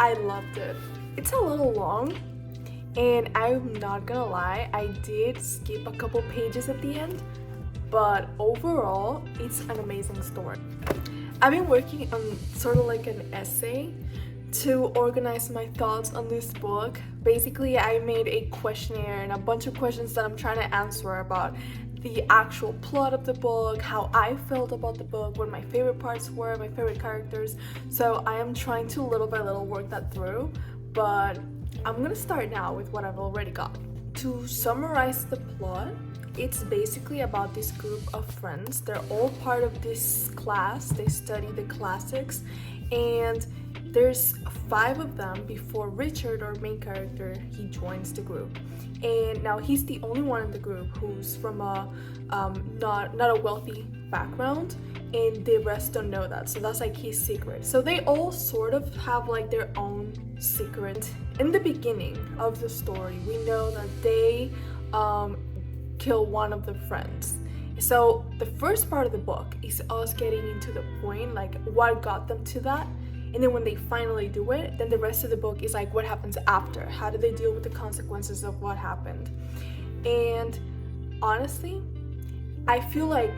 I loved it. It's a little long, and I'm not gonna lie, I did skip a couple pages at the end, but overall, it's an amazing story. I've been working on sort of like an essay to organize my thoughts on this book. Basically, I made a questionnaire and a bunch of questions that I'm trying to answer about the actual plot of the book, how I felt about the book, what my favorite parts were, my favorite characters. So I am trying to little by little work that through, but I'm gonna start now with what I've already got. To summarize the plot, it's basically about this group of friends. They're all part of this class. They study the classics, and there's 5 of them before Richard, our main character, he joins the group. And now he's the only one in the group who's from a not a wealthy background, and the rest don't know that. So that's like his secret. So they all sort of have like their own secret. In the beginning of the story, we know that they kill one of the friends. So the first part of the book is us getting into the point, like what got them to that. And then when they finally do it, then the rest of the book is like what happens after. How do they deal with the consequences of what happened? And honestly, I feel like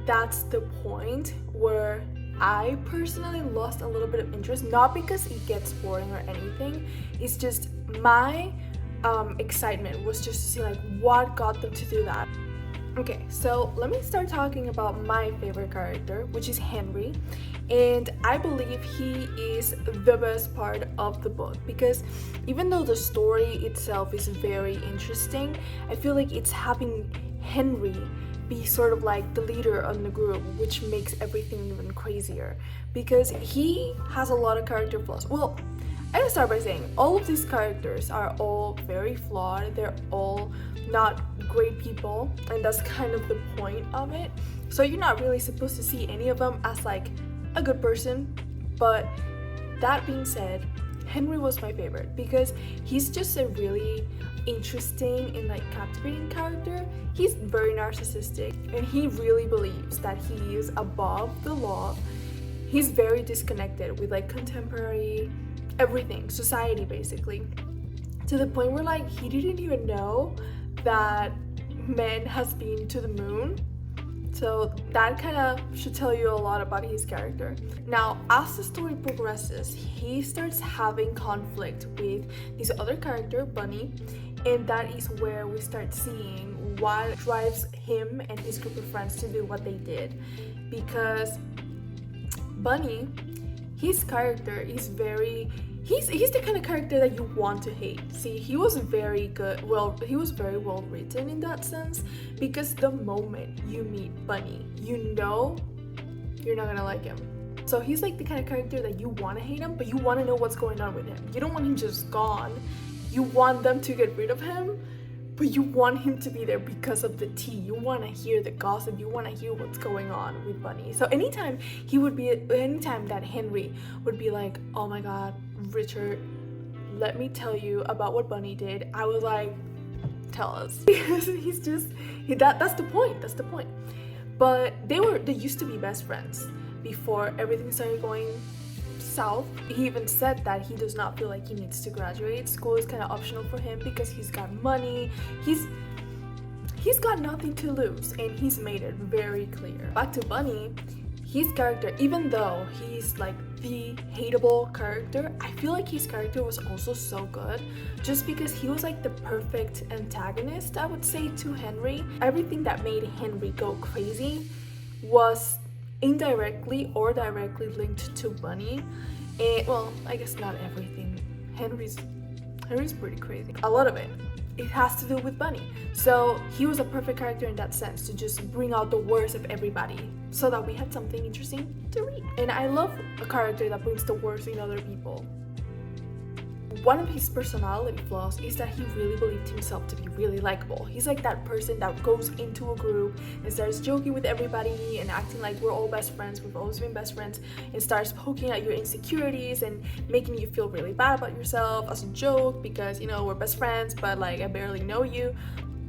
that's the point where I personally lost a little bit of interest. Not because it gets boring or anything. It's just my excitement was just to see like what got them to do that. Okay, so let me start talking about my favorite character, which is Henry. And I believe he is the best part of the book, because even though the story itself is very interesting, I feel like it's having Henry be sort of like the leader of the group, which makes everything even crazier, because he has a lot of character flaws. Well, I gotta start by saying all of these characters are all very flawed. They're all not great people, and that's kind of the point of it. So you're not really supposed to see any of them as like a good person. But that being said, Henry was my favorite because he's just a really interesting and like captivating character. He's very narcissistic, and he really believes that he is above the law. He's very disconnected with like contemporary everything, society basically, to the point where like he didn't even know that man has been to the moon. So that kind of should tell you a lot about his character. Now, as the story progresses, he starts having conflict with this other character, Bunny, and that is where we start seeing what drives him and his group of friends to do what they did. Because Bunny, his character is he's the kind of character that you want to hate. See, he was very good. Well, he was very well written in that sense, because the moment you meet Bunny, you know you're not gonna like him. So he's like the kind of character that you want to hate him, but you want to know what's going on with him. You don't want him just gone. You want them to get rid of him, but you want him to be there because of the tea. You want to hear the gossip. You want to hear what's going on with Bunny. So anytime that Henry would be like, oh my god, Richard, let me tell you about what Bunny did, I was like, tell us. Because that's the point. But they used to be best friends before everything started going south. He even said that he does not feel like he needs to graduate. School is kind of optional for him because he's got money. He's got nothing to lose, and he's made it very clear. Back to Bunny, his character, even though he's like the hateable character, I feel like his character was also so good just because he was like the perfect antagonist, I would say, to Henry. Everything that made Henry go crazy was indirectly or directly linked to Bunny. And well, I guess not everything. Henry's pretty crazy. A lot of it has to do with Bunny. So he was a perfect character in that sense, to just bring out the worst of everybody so that we had something interesting to read. And I love a character that brings the worst in other people. One of his personality flaws is that he really believed himself to be really likable. He's like that person that goes into a group and starts joking with everybody and acting like we're all best friends, we've always been best friends, and starts poking at your insecurities and making you feel really bad about yourself as a joke because, you know, we're best friends, but like I barely know you.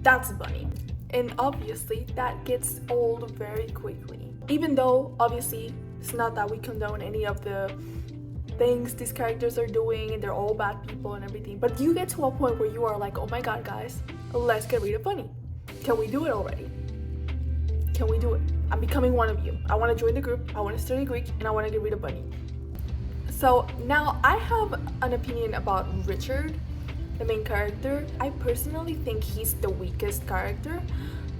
That's Bunny. And obviously that gets old very quickly. Even though obviously it's not that we condone any of the things these characters are doing and they're all bad people and everything, but you get to a point where you are like, oh my god guys, let's get rid of Bunny. Can we do it already? Can we do it? I'm becoming one of you. I want to join the group, I want to study Greek, and I want to get rid of Bunny. So now I have an opinion about Richard, the main character. I personally think he's the weakest character.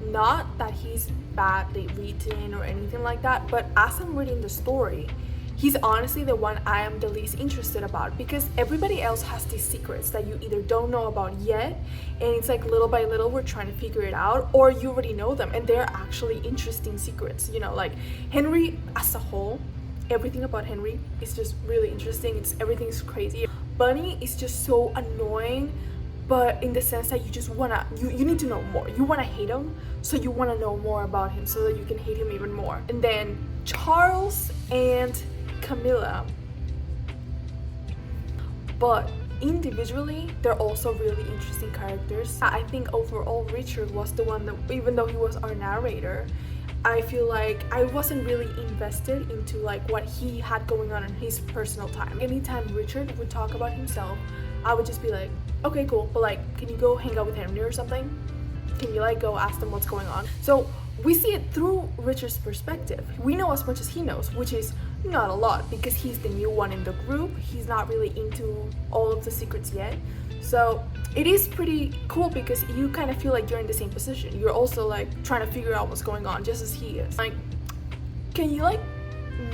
Not that he's badly written or anything like that, but as I'm reading the story, he's honestly the one I am the least interested about, because everybody else has these secrets that you either don't know about yet, and it's like little by little we're trying to figure it out, or you already know them and they're actually interesting secrets. You know, like Henry as a whole, everything about Henry is just really interesting. Everything's crazy. Bunny is just so annoying, but in the sense that you just wanna, you need to know more. You wanna hate him, so you wanna know more about him so that you can hate him even more. And then Charles and Camilla, but individually they're also really interesting characters. I think overall Richard was the one that, even though he was our narrator, I feel like I wasn't really invested into like what he had going on in his personal time. Anytime Richard would talk about himself, I would just be like, okay, cool, but like, can you go hang out with Henry or something? Can you like go ask them what's going on? So we see it through Richard's perspective. We know as much as he knows, which is not a lot because he's the new one in the group. He's not really into all of the secrets yet. So it is pretty cool because you kind of feel like you're in the same position. You're also like trying to figure out what's going on just as he is. Like, can you like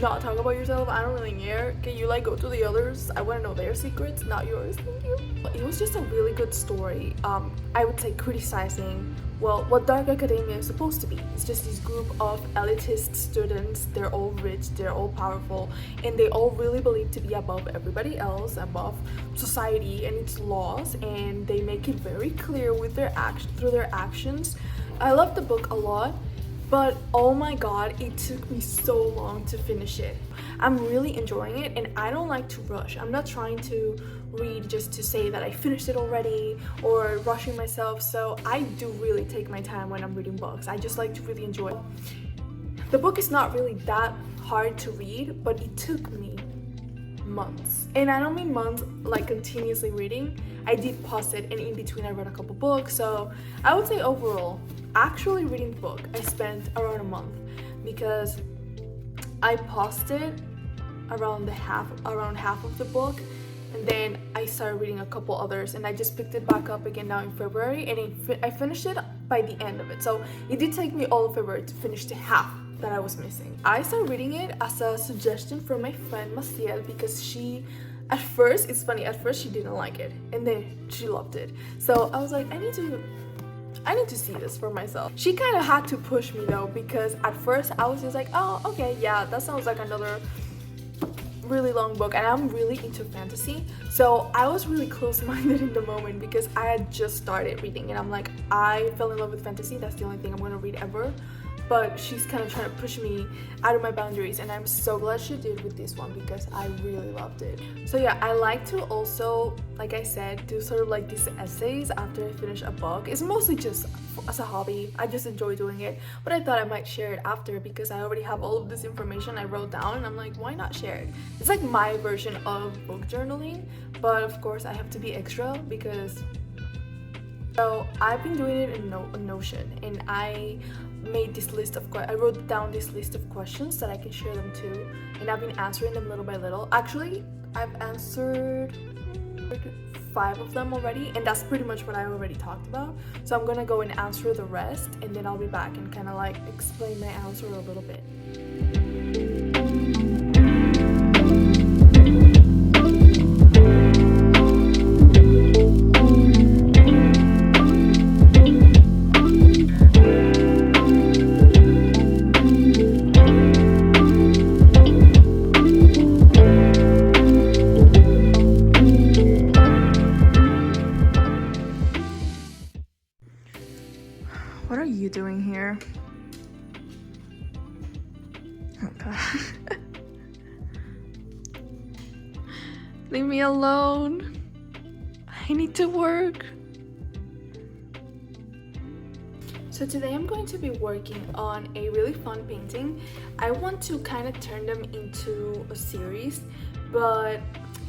not talk about yourself? I don't really care. Can you like go to the others? I want to know their secrets, not yours. Thank you. It was just a really good story. I would say criticizing, well, what Dark Academia is supposed to be. It's just this group of elitist students. They're all rich, they're all powerful, and they all really believe to be above everybody else, above society and its laws, and they make it very clear with their through their actions. I love the book a lot, but oh my god, it took me so long to finish it. I'm really enjoying it, and I don't like to rush. I'm not trying to read just to say that I finished it already or rushing myself, so I do really take my time when I'm reading books. I just like to really enjoy it. The book is not really that hard to read, but it took me months. And I don't mean months like continuously reading. I did pause it, and in between I read a couple books, so I would say overall, actually reading the book, I spent around a month because I paused it around half of the book, and then I started reading a couple others, and I just picked it back up again now in February, and I finished it by the end of it. So it did take me all of February to finish the half that I was missing. I started reading it as a suggestion from my friend Maciel because she, at first, it's funny, at first she didn't like it, and then she loved it. So I was like, I need to see this for myself. She kind of had to push me though, because at first I was just like, oh, okay, yeah, that sounds like another really long book, and I'm really into fantasy, so I was really close-minded in the moment because I had just started reading, and I'm like, I fell in love with fantasy. That's the only thing I'm gonna read ever. But she's kind of trying to push me out of my boundaries, and I'm so glad she did with this one because I really loved it. So yeah, I like to also, like I said, do sort of like these essays after I finish a book. It's mostly just as a hobby. I just enjoy doing it, but I thought I might share it after because I already have all of this information I wrote down, and I'm like, why not share it? It's like my version of book journaling, but of course I have to be extra because... So I've been doing it in Notion, and I made this list of I wrote down this list of questions that I can share them to, and I've been answering them little by little. Actually, I've answered 5 of them already, and that's pretty much what I already talked about. So I'm gonna go and answer the rest, and then I'll be back and kind of like explain my answer a little bit. What are you doing here? Oh god. Leave me alone. I need to work. So today I'm going to be working on a really fun painting. I want to kind of turn them into a series But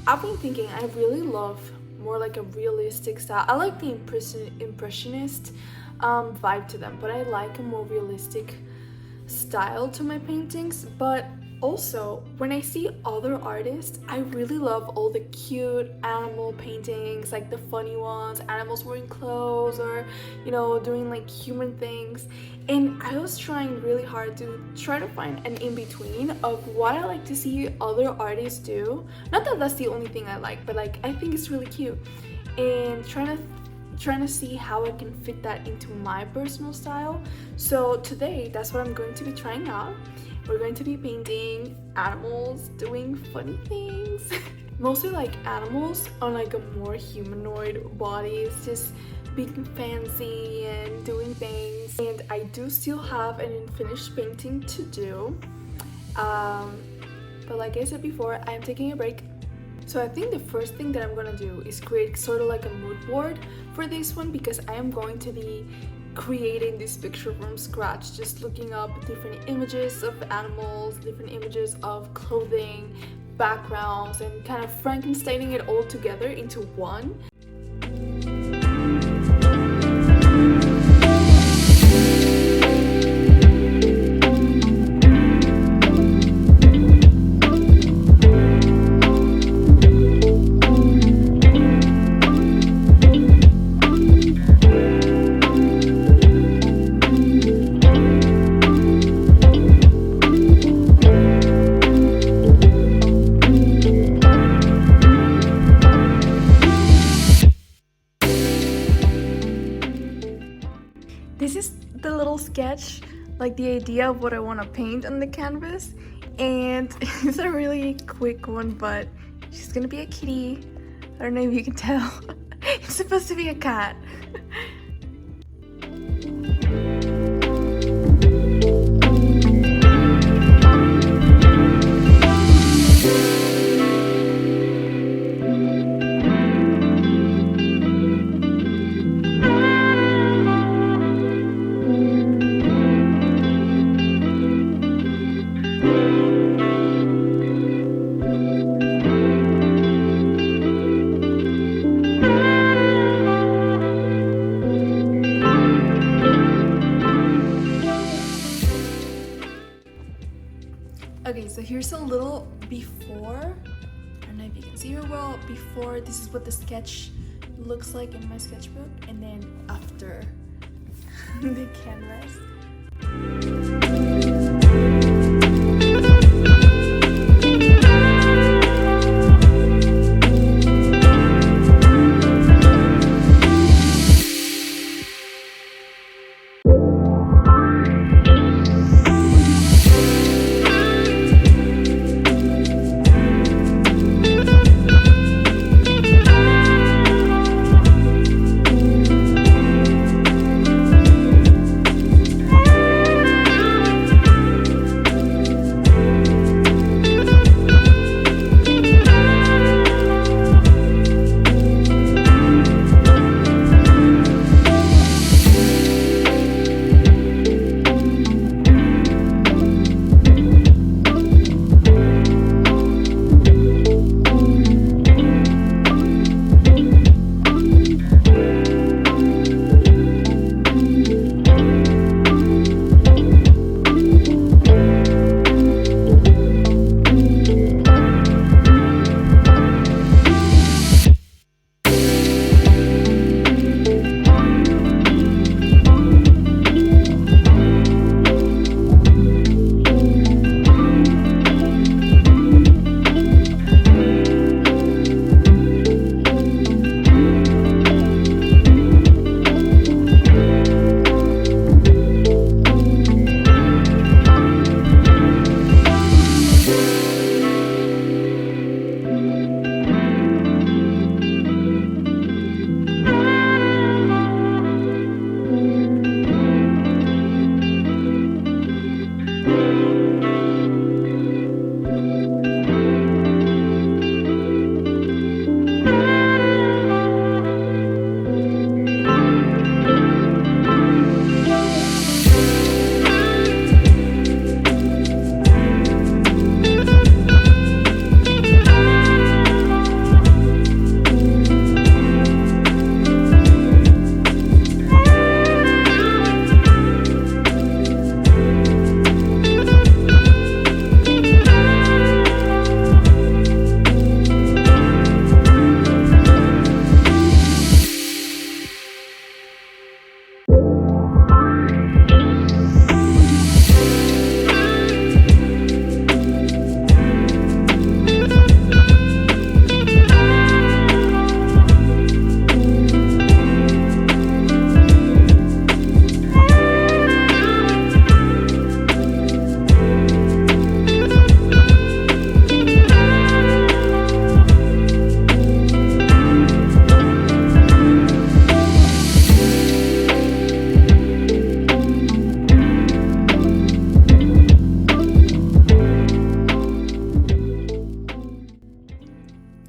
I've been thinking I really love more like a realistic style. I like the impressionist vibe to them, but I like a more realistic style to my paintings. But also, when I see other artists, I really love all the cute animal paintings, like the funny ones, animals wearing clothes or, doing like human things. And I was trying really hard to try to find an in-between of what I like to see other artists do. Not that that's the only thing I like, but like I think it's really cute. And trying to see how I can fit that into my personal style. So today, that's what I'm going to be trying out. We're going to be painting animals doing funny things. Mostly like animals on like a more humanoid bodies, just being fancy and doing things. And I do still have an unfinished painting to do. But like I said before, I'm taking a break. So I think the first thing that I'm gonna do is create sort of like a mood board for this one, because I am going to be creating this picture from scratch, just looking up different images of animals, different images of clothing, backgrounds, and kind of Frankensteining it all together into one. This is the little sketch, like the idea of what I want to paint on the canvas, and it's a really quick one, but she's gonna be a kitty. I don't know if you can tell. It's supposed to be a cat. Okay, so here's a little before. I don't know if you can see here well. Before, this is what the sketch looks like in my sketchbook, and then after the canvas.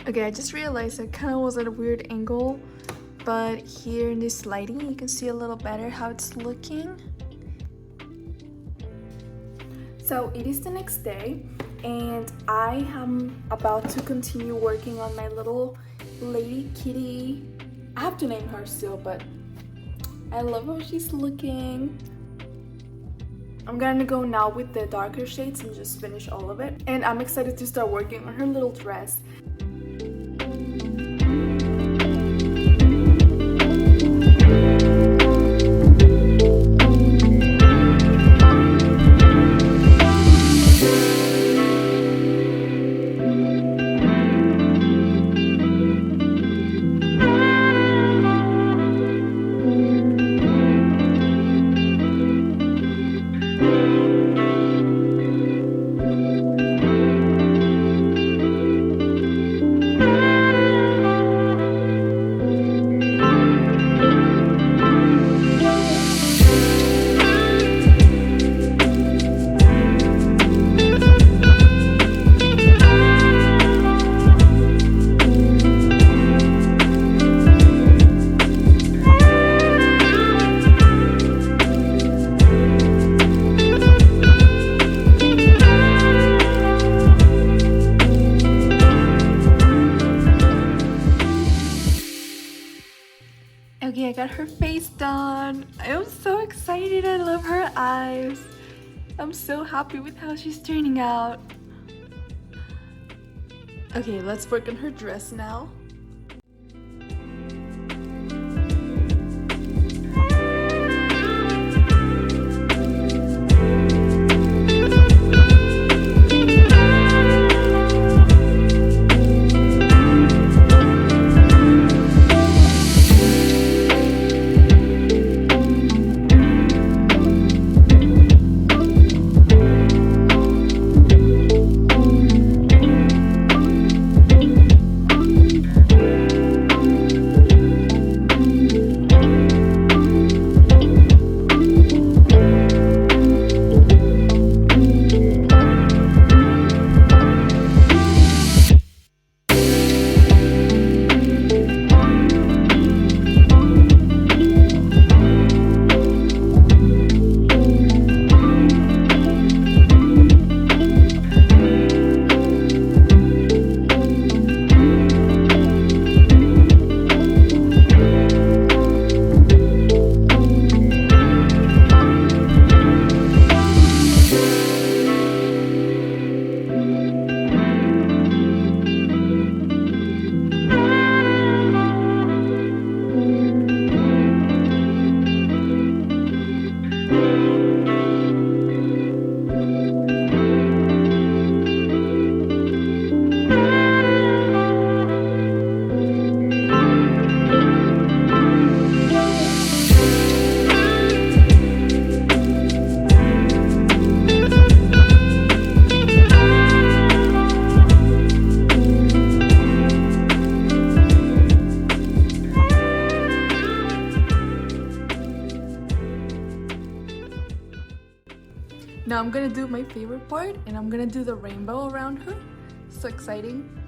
Okay, I just realized I kind of was at a weird angle, but here in this lighting you can see a little better how it's looking. So it is the next day and I am about to continue working on my little lady kitty. I have to name her still, but I love how she's looking. I'm gonna go now with the darker shades and just finish all of it. And I'm excited to start working on her little dress. Okay, I got her face done. I'm so excited. I love her eyes. I'm so happy with how she's turning out. Okay, let's work on her dress now. Now I'm gonna do my favorite part and I'm gonna do the rainbow around her. So exciting.